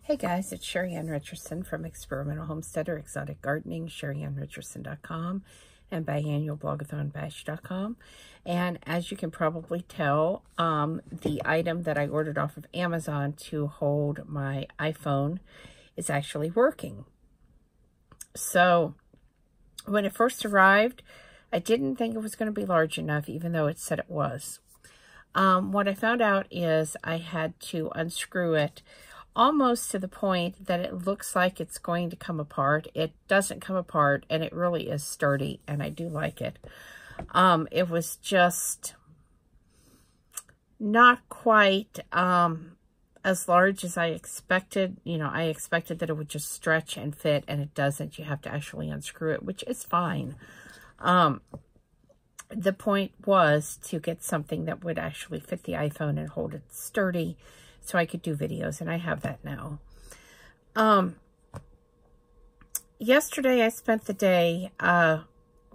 Hey guys, it's Sheri Richerson from Experimental Homesteader Exotic Gardening, SheriRicherson.com, and biannualblogathonbash.com. And as you can probably tell, the item that I ordered off of Amazon to hold my iPhone is actually working. So when it first arrived, I didn't think it was going to be large enough, even though it said it was. What I found out is I had to unscrew it almost to the point that it looks like it's going to come apart. It doesn't come apart, and it really is sturdy, and I do like it. It was just not quite as large as I expected. You know, I expected that it would just stretch and fit, and it doesn't. You have to actually unscrew it, which is fine. The point was to get something that would actually fit the iPhone and hold it sturdy, so I could do videos, and I have that now. Yesterday I spent the day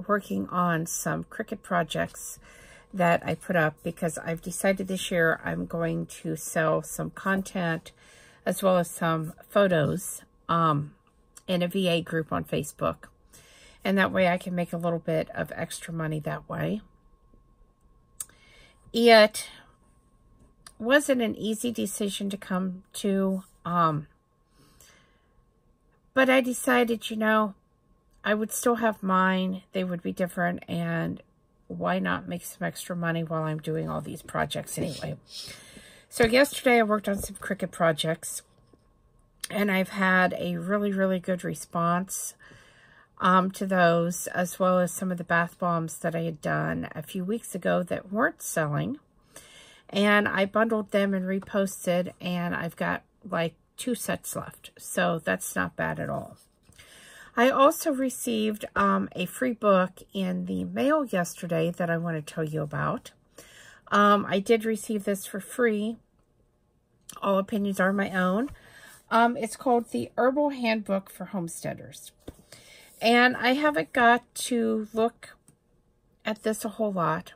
working on some Cricut projects that I put up because I've decided this year I'm going to sell some content as well as some photos in a VA group on Facebook. And that way I can make a little bit of extra money that way. It wasn't an easy decision to come to, but I decided, you know, I would still have mine. They would be different, and why not make some extra money while I'm doing all these projects anyway? So yesterday I worked on some Cricut projects, and I've had a really, really good response to those, as well as some of the bath bombs that I had done a few weeks ago that weren't selling. And I bundled them and reposted, and I've got like 2 sets left. So that's not bad at all. I also received a free book in the mail yesterday that I want to tell you about. I did receive this for free. All opinions are my own. It's called The Herbal Handbook for Homesteaders. And I haven't got to look at this a whole lot,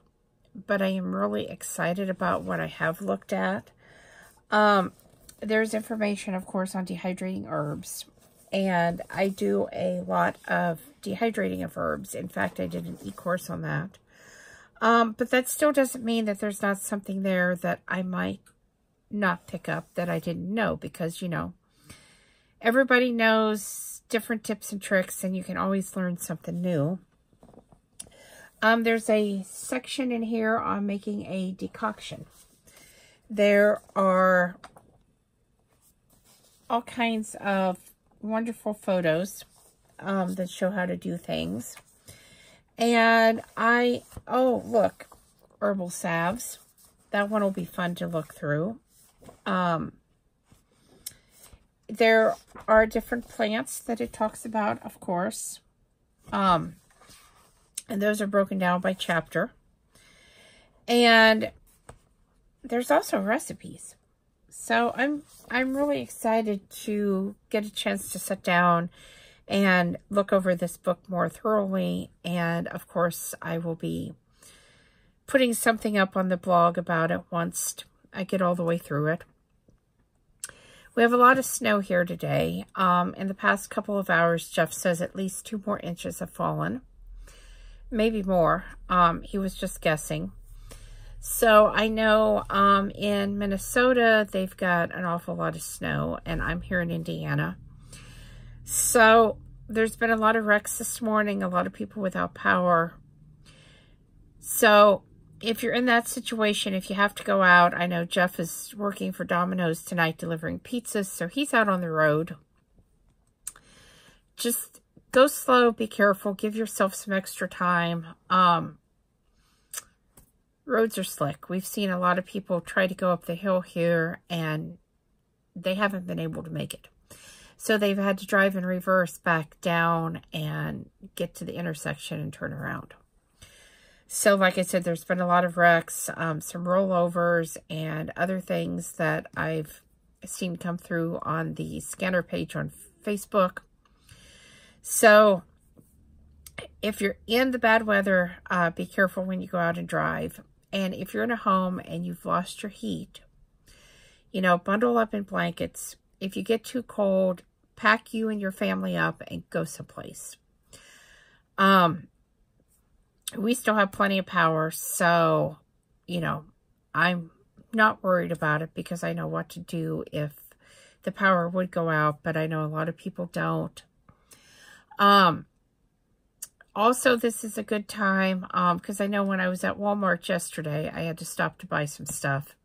but I am really excited about what I have looked at. There's information, of course, on dehydrating herbs, and I do a lot of dehydrating of herbs. In fact, I did an e-course on that. But that still doesn't mean that there's not something there that I might not pick up that I didn't know, because, you know, everybody knows different tips and tricks, and you can always learn something new. There's a section in here on making a decoction. There are all kinds of wonderful photos that show how to do things. And oh, look, herbal salves. That one will be fun to look through. There are different plants that it talks about, of course. And those are broken down by chapter. And there's also recipes. So I'm really excited to get a chance to sit down and look over this book more thoroughly. And of course, I will be putting something up on the blog about it once I get all the way through it. We have a lot of snow here today. In the past couple of hours, Jeff says at least 2 more inches have fallen. Maybe more. He was just guessing. So I know in Minnesota, they've got an awful lot of snow, and I'm here in Indiana. So there's been a lot of wrecks this morning, a lot of people without power. So if you're in that situation, if you have to go out, I know Jeff is working for Domino's tonight delivering pizzas, so he's out on the road. Just go slow, be careful, give yourself some extra time. Roads are slick. We've seen a lot of people try to go up the hill here, and they haven't been able to make it. So they've had to drive in reverse back down and get to the intersection and turn around. So like I said, there's been a lot of wrecks, some rollovers, and other things that I've seen come through on the scanner page on Facebook. So if you're in the bad weather, be careful when you go out and drive. And if you're in a home and you've lost your heat, you know, bundle up in blankets, if you get too cold, pack you and your family up and go someplace. We still have plenty of power, so, you know, I'm not worried about it because I know what to do if the power would go out, but I know a lot of people don't. Also, this is a good time, because I know when I was at Walmart yesterday, I had to stop to buy some stuff,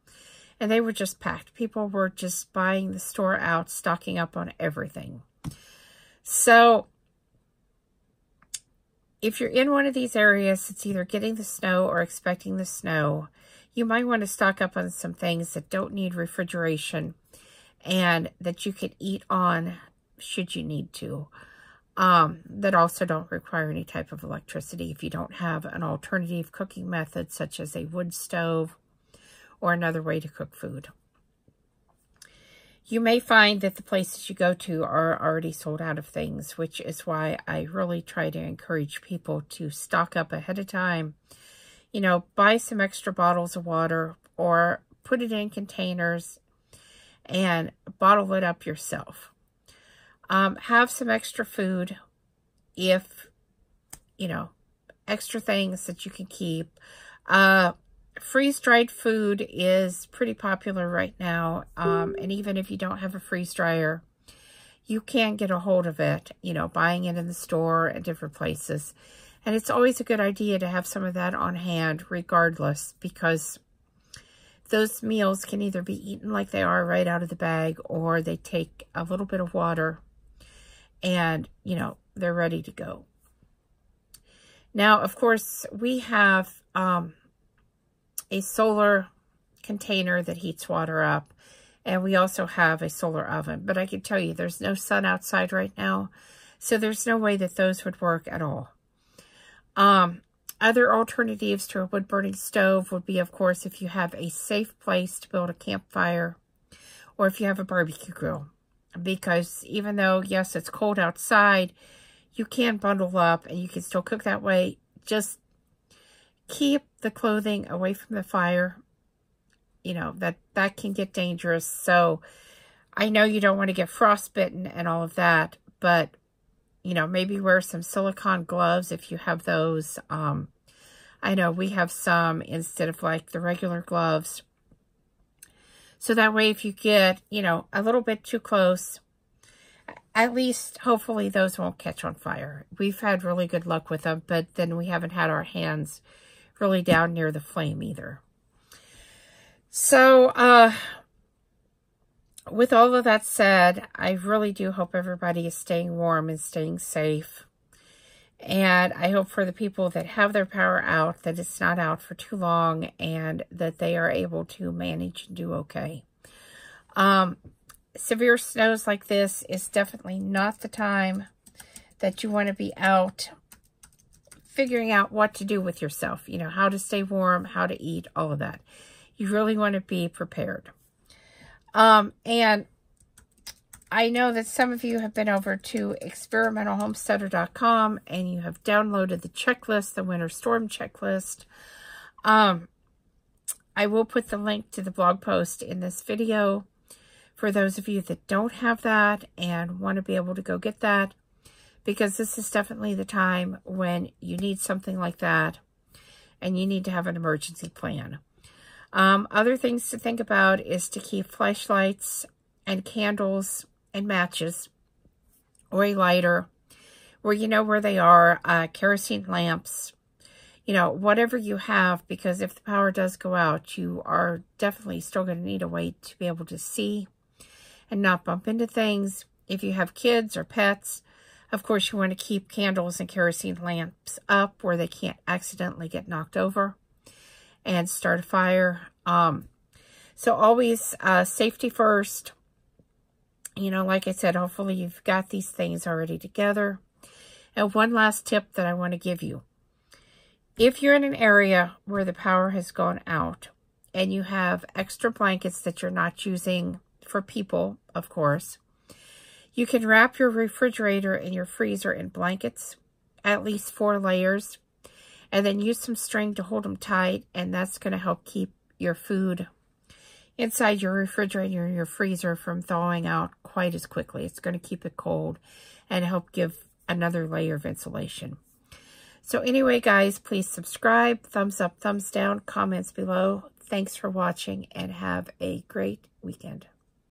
and they were just packed. People were just buying the store out, stocking up on everything. So, if you're in one of these areas, it's either getting the snow or expecting the snow, you might want to stock up on some things that don't need refrigeration and that you can eat on should you need to. That also don't require any type of electricity if you don't have an alternative cooking method such as a wood stove or another way to cook food. You may find that the places you go to are already sold out of things, which is why I really try to encourage people to stock up ahead of time. You know, buy some extra bottles of water or put it in containers and bottle it up yourself. Have some extra food if, you know, extra things that you can keep. Freeze-dried food is pretty popular right now, and even if you don't have a freeze dryer, you can get a hold of it, you know, buying it in the store and different places. And it's always a good idea to have some of that on hand regardless, because those meals can either be eaten like they are right out of the bag, or they take a little bit of water and, you know, they're ready to go. Now, of course, we have a solar container that heats water up, and we also have a solar oven. But I can tell you, there's no sun outside right now, so there's no way that those would work at all. Other alternatives to a wood-burning stove would be, of course, if you have a safe place to build a campfire, or if you have a barbecue grill. Because even though, yes, it's cold outside, you can bundle up and you can still cook that way. Just keep the clothing away from the fire. You know, that can get dangerous. So I know you don't want to get frostbitten and all of that, but, you know, maybe wear some silicone gloves if you have those. I know we have some instead of like the regular gloves. So that way if you get, you know, a little bit too close, at least hopefully those won't catch on fire. We've had really good luck with them, but then we haven't had our hands really down near the flame either. So, with all of that said, I really do hope everybody is staying warm and staying safe. And I hope for the people that have their power out, that it's not out for too long and that they are able to manage and do okay. Severe snows like this is definitely not the time that you want to be out figuring out what to do with yourself. You know, how to stay warm, how to eat, all of that. You really want to be prepared. And I know that some of you have been over to experimentalhomesteader.com and you have downloaded the checklist, the winter storm checklist. I will put the link to the blog post in this video for those of you that don't have that and want to be able to go get that, because this is definitely the time when you need something like that and you need to have an emergency plan. Other things to think about is to keep flashlights and candles and matches, or a lighter, where you know where they are, kerosene lamps, you know, whatever you have, because if the power does go out, you are definitely still going to need a way to be able to see and not bump into things. If you have kids or pets, of course, you want to keep candles and kerosene lamps up where they can't accidentally get knocked over and start a fire. So always safety first. You know, like I said, hopefully you've got these things already together. And one last tip that I want to give you. If you're in an area where the power has gone out and you have extra blankets that you're not using for people, of course, you can wrap your refrigerator and your freezer in blankets, at least 4 layers, and then use some string to hold them tight, and that's going to help keep your food inside your refrigerator and your freezer from thawing out quite as quickly. It's going to keep it cold and help give another layer of insulation. So anyway, guys, please subscribe, thumbs up, thumbs down, comments below. Thanks for watching and have a great weekend.